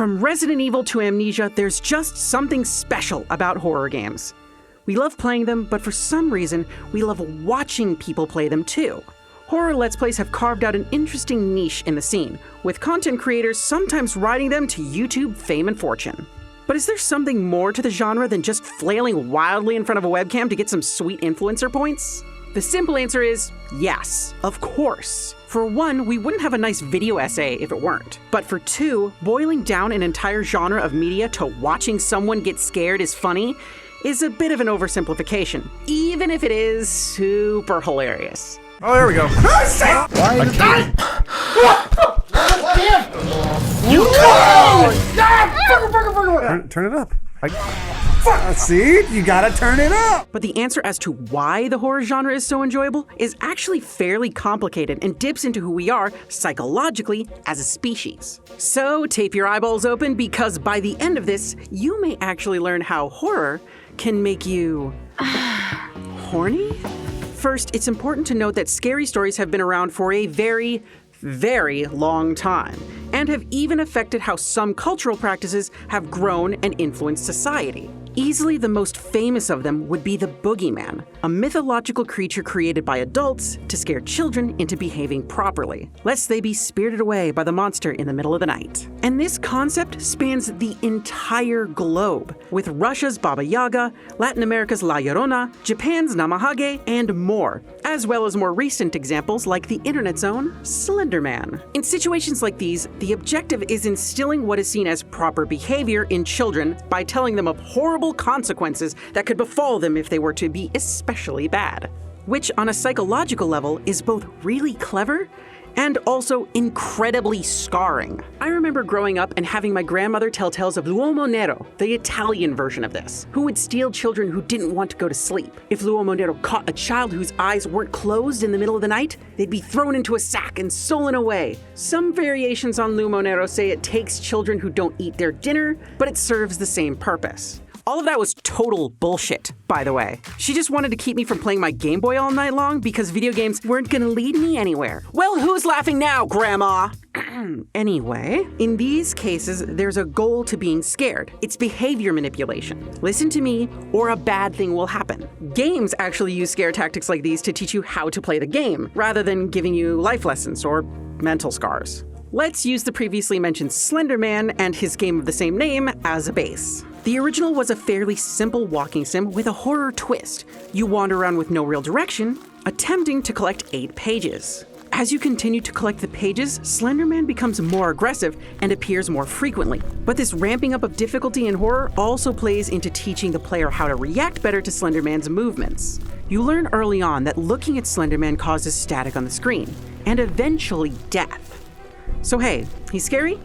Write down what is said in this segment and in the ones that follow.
From Resident Evil to Amnesia, there's just something special about horror games. We love playing them, but for some reason, we love watching people play them too. Horror Let's Plays have carved out an interesting niche in the scene, with content creators sometimes riding them to YouTube fame and fortune. But is there something more to the genre than just flailing wildly in front of a webcam to get some sweet influencer points? The simple answer is yes, of course. For one, we wouldn't have a nice video essay if it weren't. But for two, boiling down an entire genre of media to watching someone get scared is funny is a bit of an oversimplification, even if it is super hilarious. Oh, there we go. Turn it up. See? You gotta turn it up! But the answer as to why the horror genre is so enjoyable is actually fairly complicated and dips into who we are psychologically as a species. So tape your eyeballs open, because by the end of this, you may actually learn how horror can make you horny? First, it's important to note that scary stories have been around for a very, very long time, and have even affected how some cultural practices have grown and influenced society. Easily the most famous of them would be the boogeyman, a mythological creature created by adults to scare children into behaving properly, lest they be spirited away by the monster in the middle of the night. And this concept spans the entire globe, with Russia's Baba Yaga, Latin America's La Llorona, Japan's Namahage, and more, as well as more recent examples like the internet's own Slenderman. In situations like these, the objective is instilling what is seen as proper behavior in children by telling them of horrible consequences that could befall them if they were to be especially bad. Which, on a psychological level, is both really clever and also incredibly scarring. I remember growing up and having my grandmother tell tales of l'uomo nero, the Italian version of this, who would steal children who didn't want to go to sleep. If l'uomo nero caught a child whose eyes weren't closed in the middle of the night, they'd be thrown into a sack and stolen away. Some variations on l'uomo nero say it takes children who don't eat their dinner, but it serves the same purpose. All of that was total bullshit, by the way. She just wanted to keep me from playing my Game Boy all night long because video games weren't gonna lead me anywhere. Well, who's laughing now, Grandma? Anyway, in these cases, there's a goal to being scared. It's behavior manipulation. Listen to me, or a bad thing will happen. Games actually use scare tactics like these to teach you how to play the game, rather than giving you life lessons or mental scars. Let's use the previously mentioned Slenderman and his game of the same name as a base. The original was a fairly simple walking sim with a horror twist. You wander around with no real direction, attempting to collect 8 pages. As you continue to collect the pages, Slenderman becomes more aggressive and appears more frequently. But this ramping up of difficulty in horror also plays into teaching the player how to react better to Slenderman's movements. You learn early on that looking at Slenderman causes static on the screen, and eventually death. So hey, he's scary?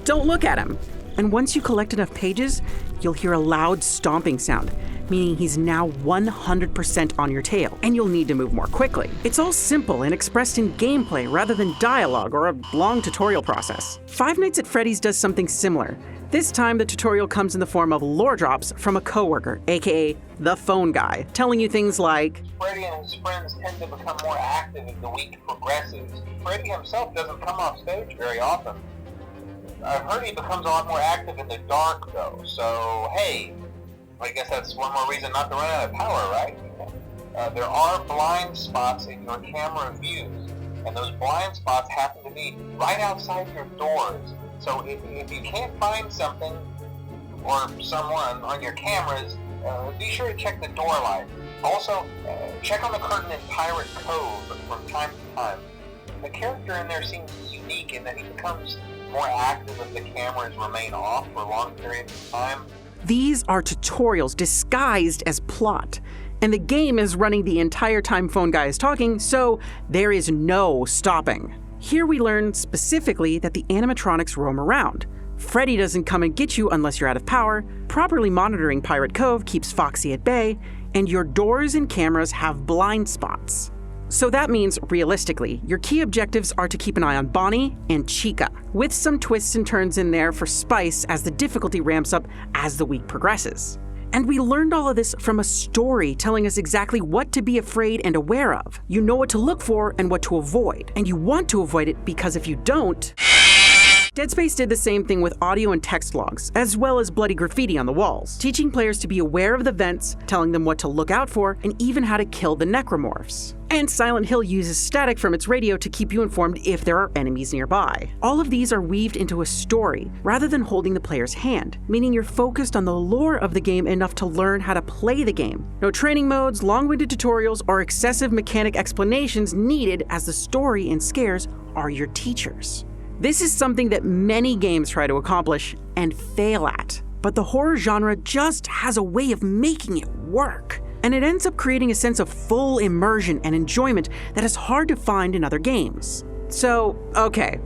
Don't look at him. And once you collect enough pages, you'll hear a loud stomping sound, meaning he's now 100% on your tail, and you'll need to move more quickly. It's all simple and expressed in gameplay rather than dialogue or a long tutorial process. Five Nights at Freddy's does something similar. This time, the tutorial comes in the form of lore drops from a coworker, aka the phone guy, telling you things like, Freddy and his friends tend to become more active as the week progresses. Freddy himself doesn't come off stage very often. I've heard he becomes a lot more active in the dark, though, so hey, I guess that's one more reason not to run out of power, right? There are blind spots in your camera views, and those blind spots happen to be right outside your doors. So if you can't find something or someone on your cameras, be sure to check the door light. Also, check on the curtain in Pirate Cove from time to time. The character in there seems unique in that he becomes more active if the cameras remain off for long periods of time. These are tutorials disguised as plot, and the game is running the entire time phone guy is talking, so there is no stopping. Here we learn specifically that the animatronics roam around. Freddy doesn't come and get you unless you're out of power, properly monitoring Pirate Cove keeps Foxy at bay, and your doors and cameras have blind spots. So that means, realistically, your key objectives are to keep an eye on Bonnie and Chica, with some twists and turns in there for spice as the difficulty ramps up as the week progresses. And we learned all of this from a story telling us exactly what to be afraid and aware of. You know what to look for and what to avoid, and you want to avoid it because if you don't, Dead Space did the same thing with audio and text logs, as well as bloody graffiti on the walls, teaching players to be aware of the vents, telling them what to look out for, and even how to kill the necromorphs. And Silent Hill uses static from its radio to keep you informed if there are enemies nearby. All of these are weaved into a story, rather than holding the player's hand, meaning you're focused on the lore of the game enough to learn how to play the game. No training modes, long-winded tutorials, or excessive mechanic explanations needed, as the story and scares are your teachers. This is something that many games try to accomplish and fail at, but the horror genre just has a way of making it work. And it ends up creating a sense of full immersion and enjoyment that is hard to find in other games. So, okay,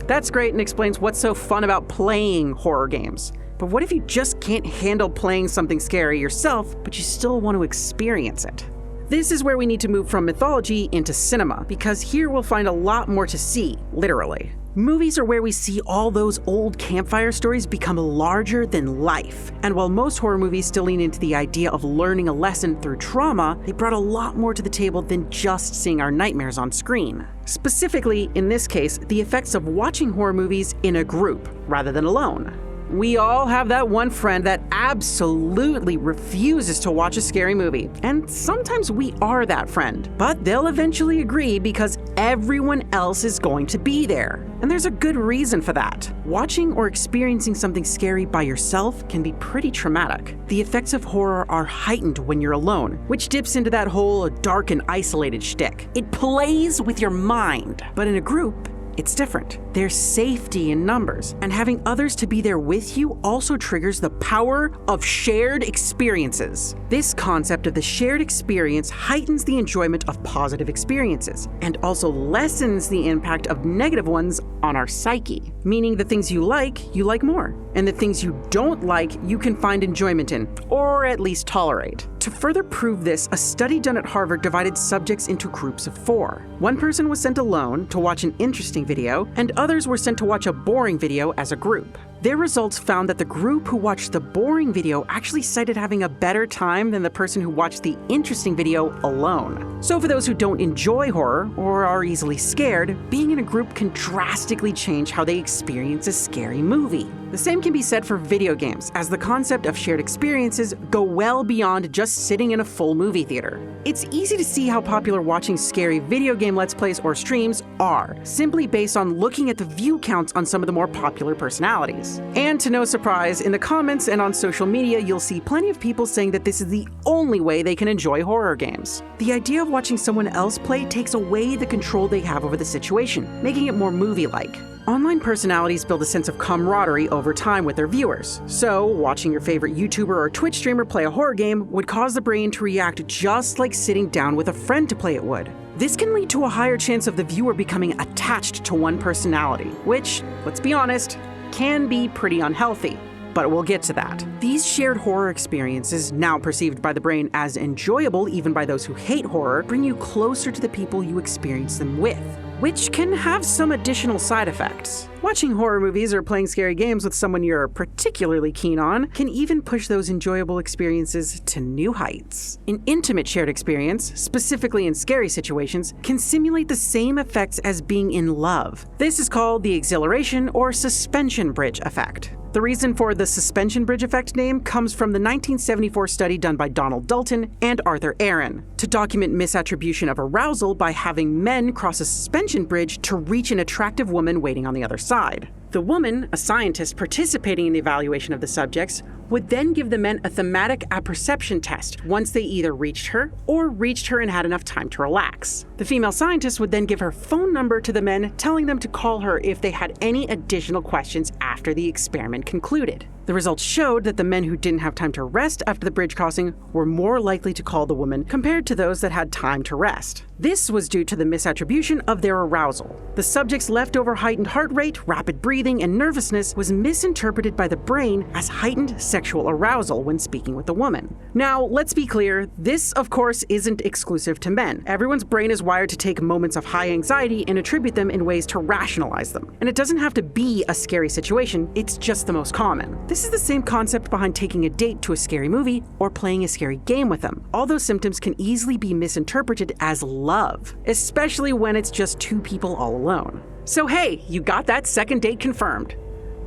that's great and explains what's so fun about playing horror games. But what if you just can't handle playing something scary yourself, but you still want to experience it? This is where we need to move from mythology into cinema, because here we'll find a lot more to see, literally. Movies are where we see all those old campfire stories become larger than life. And while most horror movies still lean into the idea of learning a lesson through trauma, they brought a lot more to the table than just seeing our nightmares on screen. Specifically, in this case, the effects of watching horror movies in a group rather than alone. We all have that one friend that absolutely refuses to watch a scary movie, and sometimes we are that friend, but they'll eventually agree because everyone else is going to be there. And there's a good reason for that. Watching or experiencing something scary by yourself can be pretty traumatic. The effects of horror are heightened when you're alone, which dips into that whole dark and isolated shtick. It plays with your mind, but in a group, it's different. There's safety in numbers, and having others to be there with you also triggers the power of shared experiences. This concept of the shared experience heightens the enjoyment of positive experiences, and also lessens the impact of negative ones on our psyche, meaning the things you like more, and the things you don't like, you can find enjoyment in, or at least tolerate. To further prove this, a study done at Harvard divided subjects into groups of 4. One person was sent alone to watch an interesting video, and others were sent to watch a boring video as a group. Their results found that the group who watched the boring video actually cited having a better time than the person who watched the interesting video alone. So for those who don't enjoy horror or are easily scared, being in a group can drastically change how they experience a scary movie. The same can be said for video games, as the concept of shared experiences go well beyond just sitting in a full movie theater. It's easy to see how popular watching scary video game Let's Plays or streams are, simply based on looking at the view counts on some of the more popular personalities. And to no surprise, in the comments and on social media, you'll see plenty of people saying that this is the only way they can enjoy horror games. The idea of watching someone else play takes away the control they have over the situation, making it more movie-like. Online personalities build a sense of camaraderie over time with their viewers. So, watching your favorite YouTuber or Twitch streamer play a horror game would cause the brain to react just like sitting down with a friend to play it would. This can lead to a higher chance of the viewer becoming attached to one personality, which, let's be honest, can be pretty unhealthy. But we'll get to that. These shared horror experiences, now perceived by the brain as enjoyable even by those who hate horror, bring you closer to the people you experience them with, which can have some additional side effects. Watching horror movies or playing scary games with someone you're particularly keen on can even push those enjoyable experiences to new heights. An intimate shared experience, specifically in scary situations, can simulate the same effects as being in love. This is called the exhilaration or suspension bridge effect. The reason for the suspension bridge effect name comes from the 1974 study done by Donald Dalton and Arthur Aaron to document misattribution of arousal by having men cross a suspension bridge to reach an attractive woman waiting on the other side. The woman, a scientist participating in the evaluation of the subjects, would then give the men a thematic apperception test once they either reached her or reached her and had enough time to relax. The female scientist would then give her phone number to the men, telling them to call her if they had any additional questions after the experiment concluded. The results showed that the men who didn't have time to rest after the bridge crossing were more likely to call the woman compared to those that had time to rest. This was due to the misattribution of their arousal. The subject's leftover heightened heart rate, rapid breathing, and nervousness was misinterpreted by the brain as heightened sexual arousal when speaking with the woman. Now, let's be clear, this of course isn't exclusive to men. Everyone's brain is wired to take moments of high anxiety and attribute them in ways to rationalize them. And it doesn't have to be a scary situation, it's just the most common. This is the same concept behind taking a date to a scary movie or playing a scary game with them. All those symptoms can easily be misinterpreted as love, especially when it's just two people all alone. So hey, you got that second date confirmed.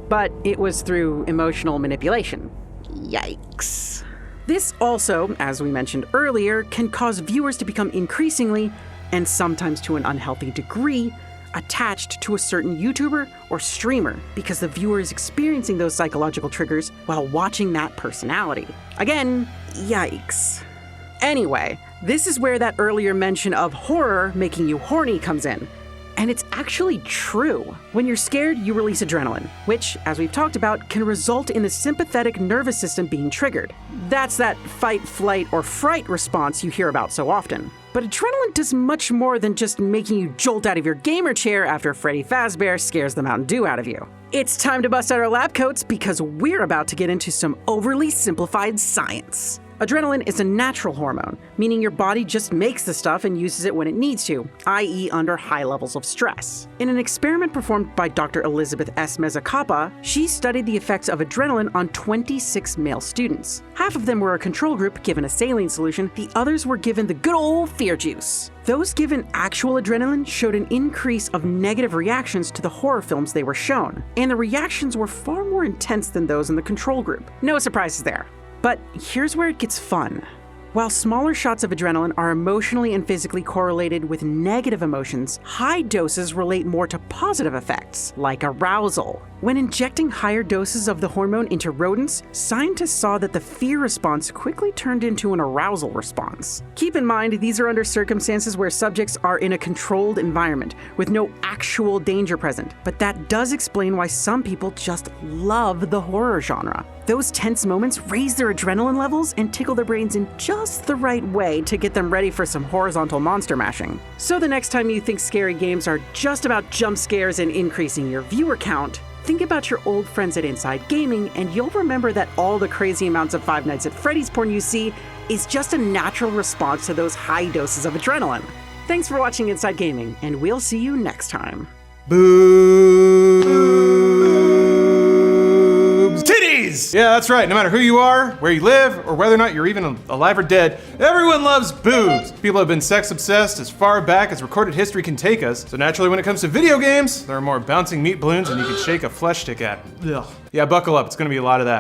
but it was through emotional manipulation. Yikes. This also, as we mentioned earlier, can cause viewers to become increasingly, and sometimes to an unhealthy degree, attached to a certain YouTuber or streamer because the viewer is experiencing those psychological triggers while watching that personality. Again, yikes. Anyway, this is where that earlier mention of horror making you horny comes in. And it's actually true. When you're scared, you release adrenaline, which, as we've talked about, can result in the sympathetic nervous system being triggered. That's that fight, flight, or fright response you hear about so often. But adrenaline does much more than just making you jolt out of your gamer chair after Freddy Fazbear scares the Mountain Dew out of you. It's time to bust out our lab coats because we're about to get into some overly simplified science. Adrenaline is a natural hormone, meaning your body just makes the stuff and uses it when it needs to, i.e. under high levels of stress. In an experiment performed by Dr. Elizabeth S. Mezzacapa, she studied the effects of adrenaline on 26 male students. Half of them were a control group given a saline solution, the others were given the good old fear juice. Those given actual adrenaline showed an increase of negative reactions to the horror films they were shown, and the reactions were far more intense than those in the control group. No surprises there. But here's where it gets fun. While smaller shots of adrenaline are emotionally and physically correlated with negative emotions, high doses relate more to positive effects, like arousal. When injecting higher doses of the hormone into rodents, scientists saw that the fear response quickly turned into an arousal response. Keep in mind, these are under circumstances where subjects are in a controlled environment, with no actual danger present, but that does explain why some people just love the horror genre. Those tense moments raise their adrenaline levels and tickle their brains in just the right way to get them ready for some horizontal monster mashing. So the next time you think scary games are just about jump scares and increasing your viewer count, think about your old friends at Inside Gaming and you'll remember that all the crazy amounts of Five Nights at Freddy's porn you see is just a natural response to those high doses of adrenaline. Thanks for watching Inside Gaming, and we'll see you next time. Boobs. Titties! Yeah, that's right. No matter who you are, where you live, or whether or not you're even alive or dead, everyone loves boobs. People have been sex obsessed as far back as recorded history can take us. So naturally, when it comes to video games, there are more bouncing meat balloons than you can shake a flesh stick at. Ugh. Yeah, buckle up. It's gonna be a lot of that.